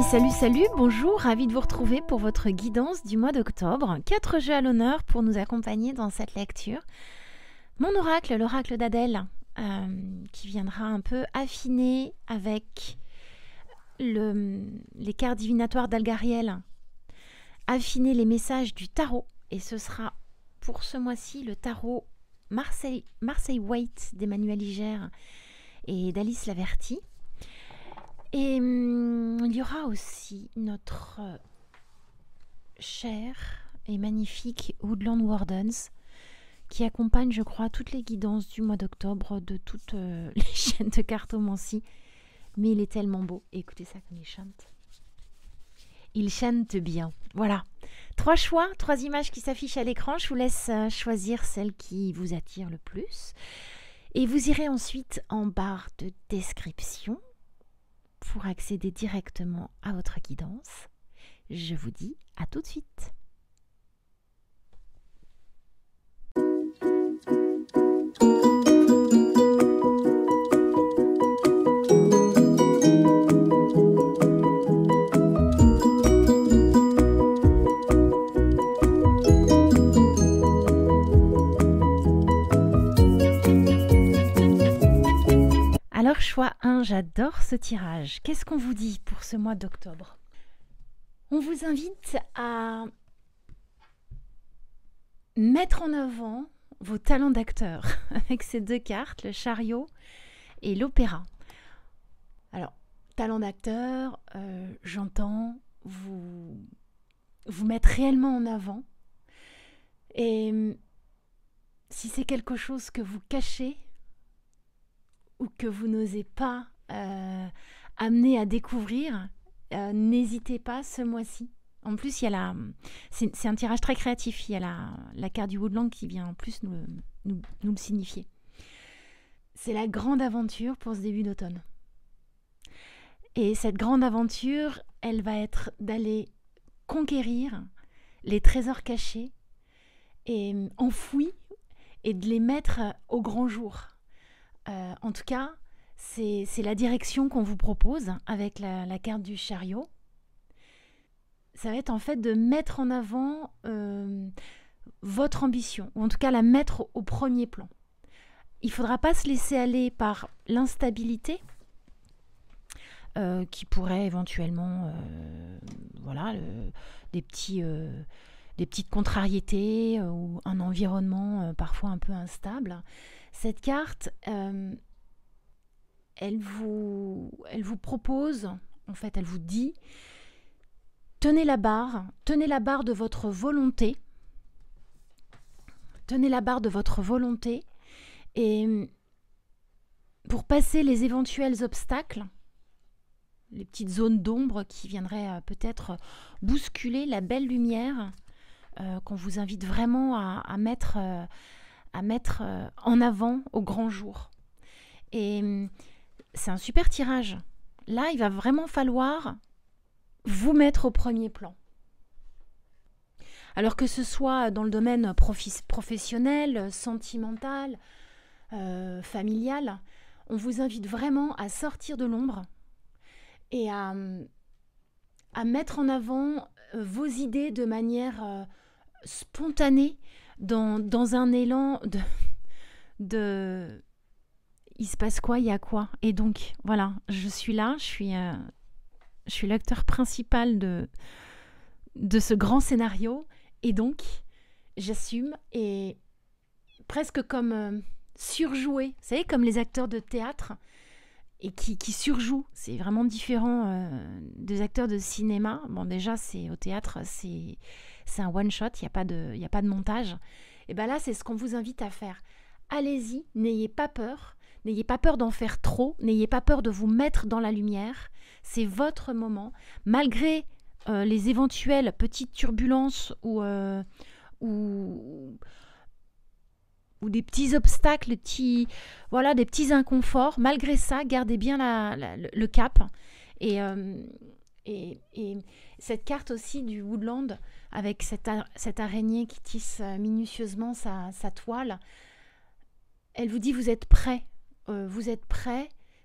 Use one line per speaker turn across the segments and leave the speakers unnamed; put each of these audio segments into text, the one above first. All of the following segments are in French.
salut, salut, bonjour, ravi de vous retrouver pour votre guidance du mois d'octobre. 4 jeux à l'honneur pour nous accompagner dans cette lecture. Mon oracle, l'oracle d'Adèle, qui viendra un peu affiner avec les cartes divinatoires d'Algariel, affiner les messages du tarot. Et ce sera pour ce mois-ci le tarot Marseille Waite d'Emmanuel Iger et d'Alice Laverty. Et il y aura aussi notre cher et magnifique Woodland Wardens qui accompagne, je crois, toutes les guidances du mois d'octobre de toutes les chaînes de cartomancie. Mais il est tellement beau. Écoutez ça comme il chante. Il chante bien. Voilà. 3 choix, 3 images qui s'affichent à l'écran. Je vous laisse choisir celle qui vous attire le plus. Et vous irez ensuite en barre de description pour accéder directement à votre guidance. Je vous dis à tout de suite. Alors, choix 1, j'adore ce tirage. Qu'est-ce qu'on vous dit pour ce mois d'octobre? On vous invite à mettre en avant vos talents d'acteur avec ces 2 cartes, le chariot et l'opéra. Alors, talent d'acteur, j'entends vous mettre réellement en avant. Et si c'est quelque chose que vous cachez, ou que vous n'osez pas amener à découvrir, n'hésitez pas ce mois-ci. En plus, il y a c'est un tirage très créatif. Il y a la carte du Woodland qui vient en plus nous le signifier. C'est la grande aventure pour ce début d'automne. Et cette grande aventure, elle va être d'aller conquérir les trésors cachés et enfouis et de les mettre au grand jour. En tout cas, c'est la direction qu'on vous propose avec la carte du chariot. Ça va être en fait de mettre en avant votre ambition, ou en tout cas la mettre au premier plan. Il ne faudra pas se laisser aller par l'instabilité qui pourrait éventuellement, des petites contrariétés ou un environnement parfois un peu instable. Cette carte, elle vous propose, en fait, elle vous dit, tenez la barre de votre volonté, et pour passer les éventuels obstacles, les petites zones d'ombre qui viendraient peut-être bousculer la belle lumière qu'on vous invite vraiment à mettre en avant au grand jour. Et c'est un super tirage. Là, il va vraiment falloir vous mettre au premier plan. Alors que ce soit dans le domaine professionnel, sentimental, familial, on vous invite vraiment à sortir de l'ombre et à mettre en avant vos idées de manière spontanée, dans un élan de il se passe quoi, il y a quoi. Et donc, voilà, je suis là, je suis l'acteur principal de ce grand scénario. Et donc, j'assume et presque comme surjouer. Vous savez, comme les acteurs de théâtre et qui surjouent. C'est vraiment différent des acteurs de cinéma. Bon, déjà, au théâtre, c'est un one-shot, il n'y a pas de montage. Et bien là, c'est ce qu'on vous invite à faire. Allez-y, n'ayez pas peur. N'ayez pas peur d'en faire trop. N'ayez pas peur de vous mettre dans la lumière. C'est votre moment. Malgré les éventuelles petites turbulences ou des petits obstacles, des petits inconforts. Malgré ça, gardez bien le cap. Et cette carte aussi du Woodland, avec cette araignée qui tisse minutieusement sa toile, elle vous dit vous êtes prêts,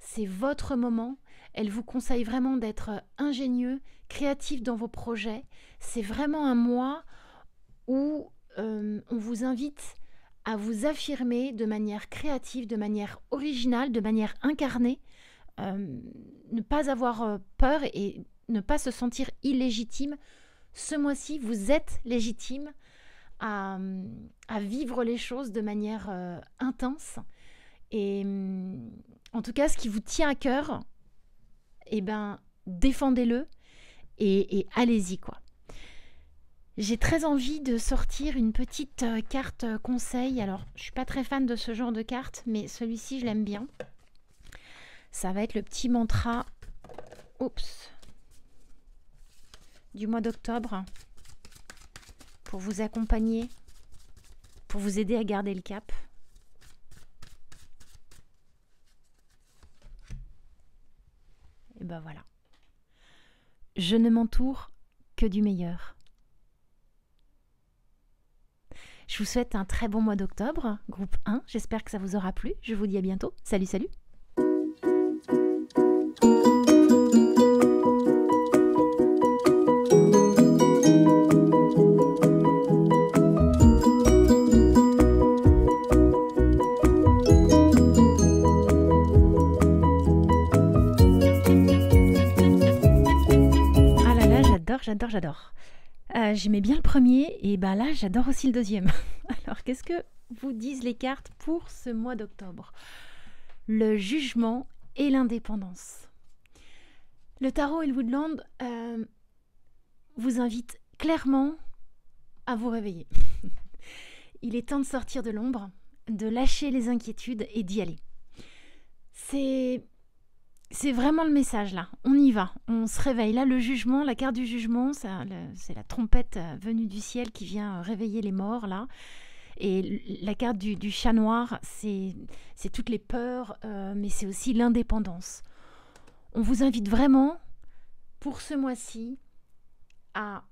c'est votre moment. Elle vous conseille vraiment d'être ingénieux, créatif dans vos projets. C'est vraiment un mois où on vous invite à vous affirmer de manière créative, de manière originale, de manière incarnée. Ne pas avoir peur et ne pas se sentir illégitime. Ce mois-ci, vous êtes légitime à vivre les choses de manière intense. Et en tout cas, ce qui vous tient à cœur, eh ben, défendez-le et allez-y, quoi. J'ai très envie de sortir une petite carte conseil. Alors, je suis pas très fan de ce genre de carte, mais celui-ci, je l'aime bien. Ça va être le petit mantra du mois d'octobre pour vous accompagner, pour vous aider à garder le cap. Et ben voilà. Je ne m'entoure que du meilleur. Je vous souhaite un très bon mois d'octobre, groupe 1. J'espère que ça vous aura plu. Je vous dis à bientôt. Salut, salut! Ah là là, j'adore. J'aimais bien le premier et bah là j'adore aussi le deuxième. Alors qu'est-ce que vous disent les cartes pour ce mois d'octobre? Le jugement et l'indépendance. Le tarot Elwoodland vous invite clairement à vous réveiller. Il est temps de sortir de l'ombre, de lâcher les inquiétudes et d'y aller. C'est vraiment le message là, on y va, on se réveille. Là le jugement, la carte du jugement, c'est la trompette venue du ciel qui vient réveiller les morts là. Et la carte du chat noir, c'est toutes les peurs, mais c'est aussi l'indépendance. On vous invite vraiment pour ce mois-ci à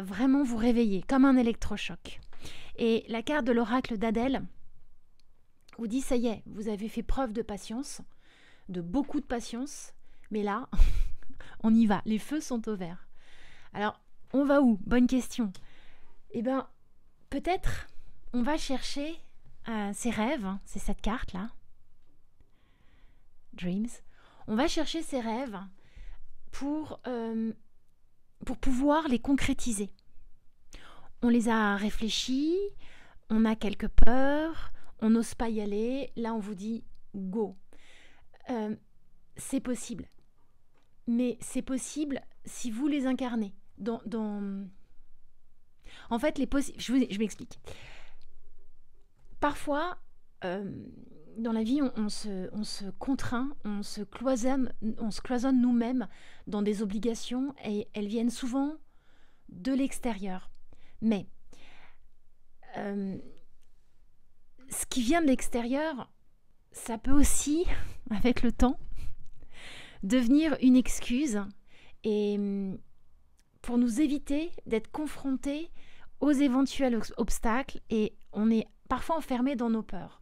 vraiment vous réveiller comme un électrochoc. Et la carte de l'oracle d'Adèle vous dit ça y est, vous avez fait preuve de patience, de beaucoup de patience, mais là, on y va, les feux sont au vert. Alors, on va où? Bonne question. Eh bien, peut-être on va chercher ses rêves, hein, c'est cette carte-là, Dreams. On va chercher ses rêves pour pouvoir les concrétiser. On les a réfléchis, on a quelques peurs, on n'ose pas y aller. Là, on vous dit go. C'est possible. Mais c'est possible si vous les incarnez. En fait, je m'explique. Parfois, dans la vie, on se contraint, on se cloisonne nous-mêmes dans des obligations et elles viennent souvent de l'extérieur. Mais ce qui vient de l'extérieur, ça peut aussi, avec le temps, devenir une excuse et pour nous éviter d'être confrontés aux éventuels obstacles, et on est parfois enfermé dans nos peurs.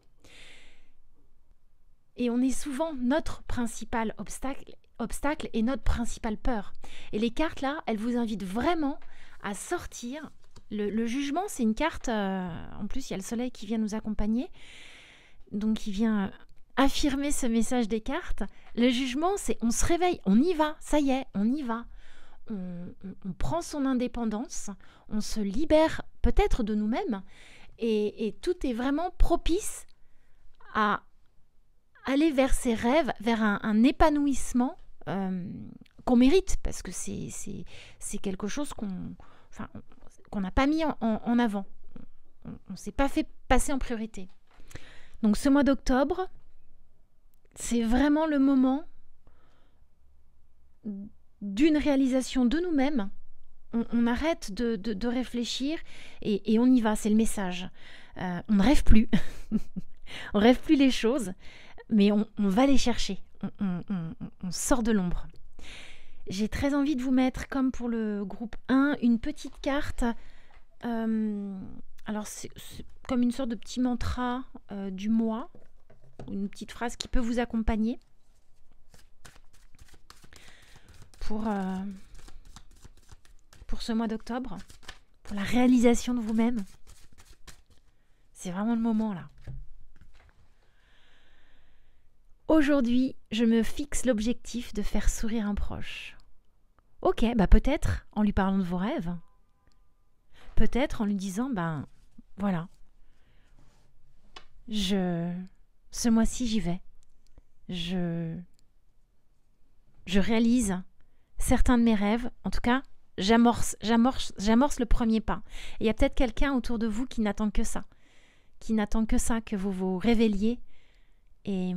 Et on est souvent notre principal obstacle et notre principale peur. Et les cartes là, elles vous invitent vraiment à sortir. Le jugement, c'est une carte, en plus il y a le soleil qui vient nous accompagner, donc il vient affirmer ce message des cartes. Le jugement, c'est on se réveille, on y va, ça y est, on y va. On prend son indépendance, on se libère peut-être de nous-mêmes et tout est vraiment propice à aller vers ses rêves, vers un épanouissement qu'on mérite, parce que c'est quelque chose qu'on n'a pas mis en avant. On ne s'est pas fait passer en priorité. Donc ce mois d'octobre, c'est vraiment le moment d'une réalisation de nous-mêmes. On arrête de réfléchir et on y va, c'est le message. On ne rêve plus, on rêve plus les choses, mais on va les chercher, on sort de l'ombre. J'ai très envie de vous mettre, comme pour le groupe 1, une petite carte. Alors c'est comme une sorte de petit mantra du mois, une petite phrase qui peut vous accompagner. pour ce mois d'octobre, pour la réalisation de vous-même. C'est vraiment le moment là. Aujourd'hui, je me fixe l'objectif de faire sourire un proche. Ok, peut-être en lui parlant de vos rêves. Peut-être en lui disant, voilà, ce mois-ci j'y vais. Je réalise certains de mes rêves. En tout cas, j'amorce le premier pas. Et il y a peut-être quelqu'un autour de vous qui n'attend que ça. Que vous vous révéliez et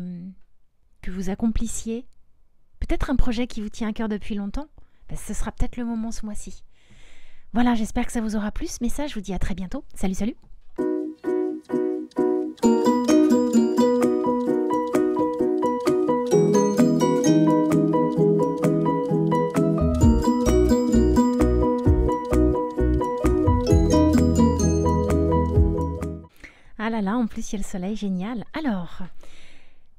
que vous accomplissiez. Peut-être un projet qui vous tient à cœur depuis longtemps. Ce sera peut-être le moment ce mois-ci. Voilà, j'espère que ça vous aura plu ce message. Je vous dis à très bientôt. Salut, salut. Ah là là, en plus il y a le soleil, génial. Alors,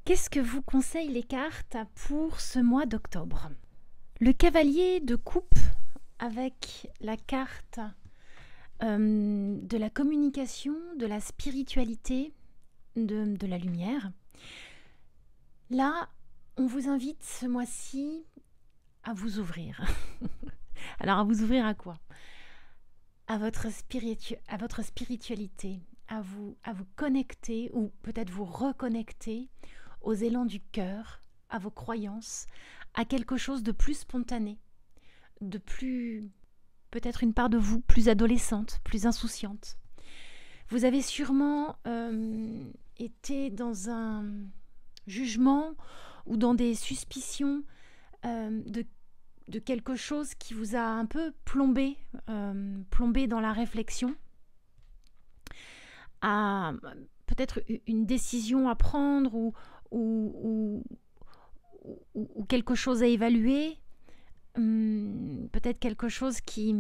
qu'est-ce que vous conseillent les cartes pour ce mois d'octobre? Le cavalier de coupe avec la carte de la communication, de la spiritualité, de la lumière. Là, on vous invite ce mois-ci à vous ouvrir. Alors, à vous ouvrir à quoi? À votre spiritualité, à vous connecter ou peut-être vous reconnecter aux élans du cœur, à vos croyances, à quelque chose de plus spontané, de plus, peut-être une part de vous plus adolescente, plus insouciante. Vous avez sûrement été dans un jugement ou dans des suspicions de quelque chose qui vous a un peu plombé dans la réflexion, à peut-être une décision à prendre ou quelque chose à évaluer, peut-être quelque chose qui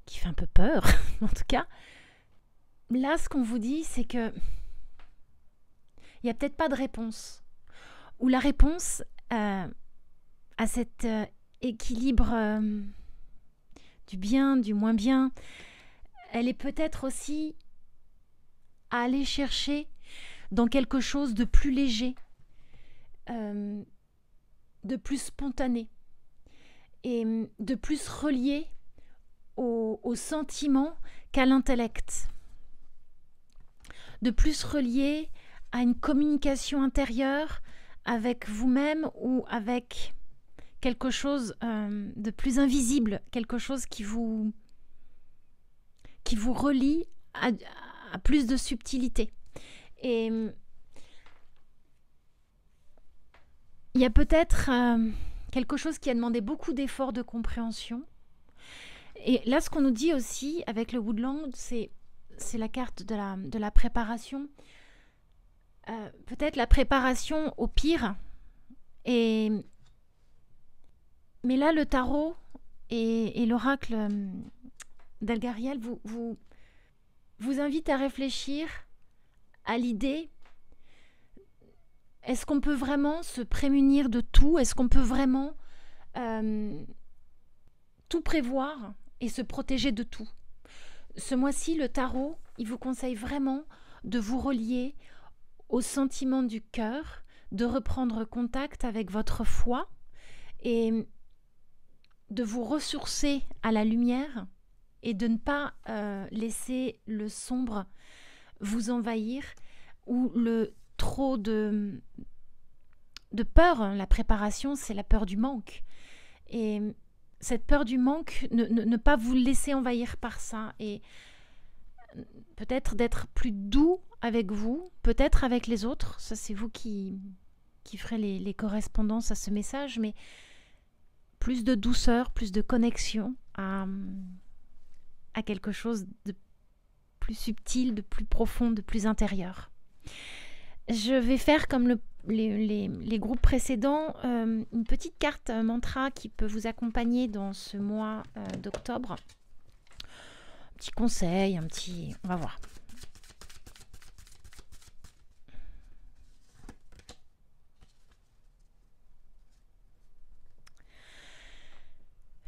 fait un peu peur, en tout cas. Là, ce qu'on vous dit, c'est que il n'y a peut-être pas de réponse. Ou la réponse à cet équilibre du bien, du moins bien, elle est peut-être aussi à aller chercher dans quelque chose de plus léger, de plus spontané et de plus relié au sentiment qu'à l'intellect, de plus relié à une communication intérieure avec vous-même ou avec quelque chose de plus invisible, quelque chose qui vous relie à plus de subtilité. Et il y a peut-être quelque chose qui a demandé beaucoup d'efforts de compréhension. Et là, ce qu'on nous dit aussi avec le Woodland, c'est la carte de la préparation. Peut-être la préparation au pire. Mais là, le tarot et l'oracle d'Algariel vous invite à réfléchir à l'idée: est-ce qu'on peut vraiment se prémunir de tout? Est-ce qu'on peut vraiment tout prévoir et se protéger de tout? Ce mois-ci, le tarot, il vous conseille vraiment de vous relier au sentiment du cœur, de reprendre contact avec votre foi et de vous ressourcer à la lumière et de ne pas laisser le sombre vous envahir ou le trop de peur. La préparation, c'est la peur du manque. Et cette peur du manque, ne pas vous laisser envahir par ça et peut-être d'être plus doux avec vous, peut-être avec les autres. Ça, c'est vous qui ferez les correspondances à ce message, mais plus de douceur, plus de connexion à quelque chose de plus subtil, de plus profond, de plus intérieur. Je vais faire comme les groupes précédents, une petite carte mantra qui peut vous accompagner dans ce mois d'octobre. Un petit conseil, on va voir.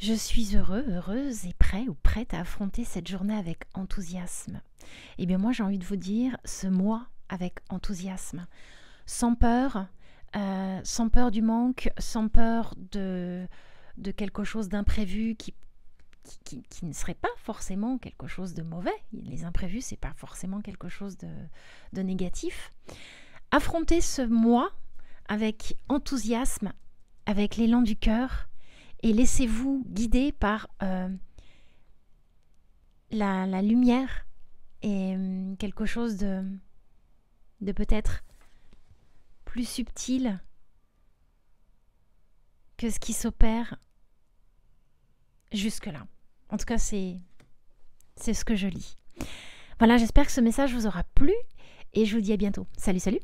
je suis heureux, heureuse et prêt ou prête à affronter cette journée avec enthousiasme. Eh bien moi j'ai envie de vous dire ce mois avec enthousiasme, sans peur du manque, sans peur de quelque chose d'imprévu qui ne serait pas forcément quelque chose de mauvais. Les imprévus, c'est pas forcément quelque chose de négatif. Affrontez ce mois avec enthousiasme, avec l'élan du cœur, et laissez-vous guider par la lumière et quelque chose de peut-être plus subtil que ce qui s'opère jusque-là. En tout cas, c'est ce que je lis. Voilà, j'espère que ce message vous aura plu et je vous dis à bientôt. Salut, salut!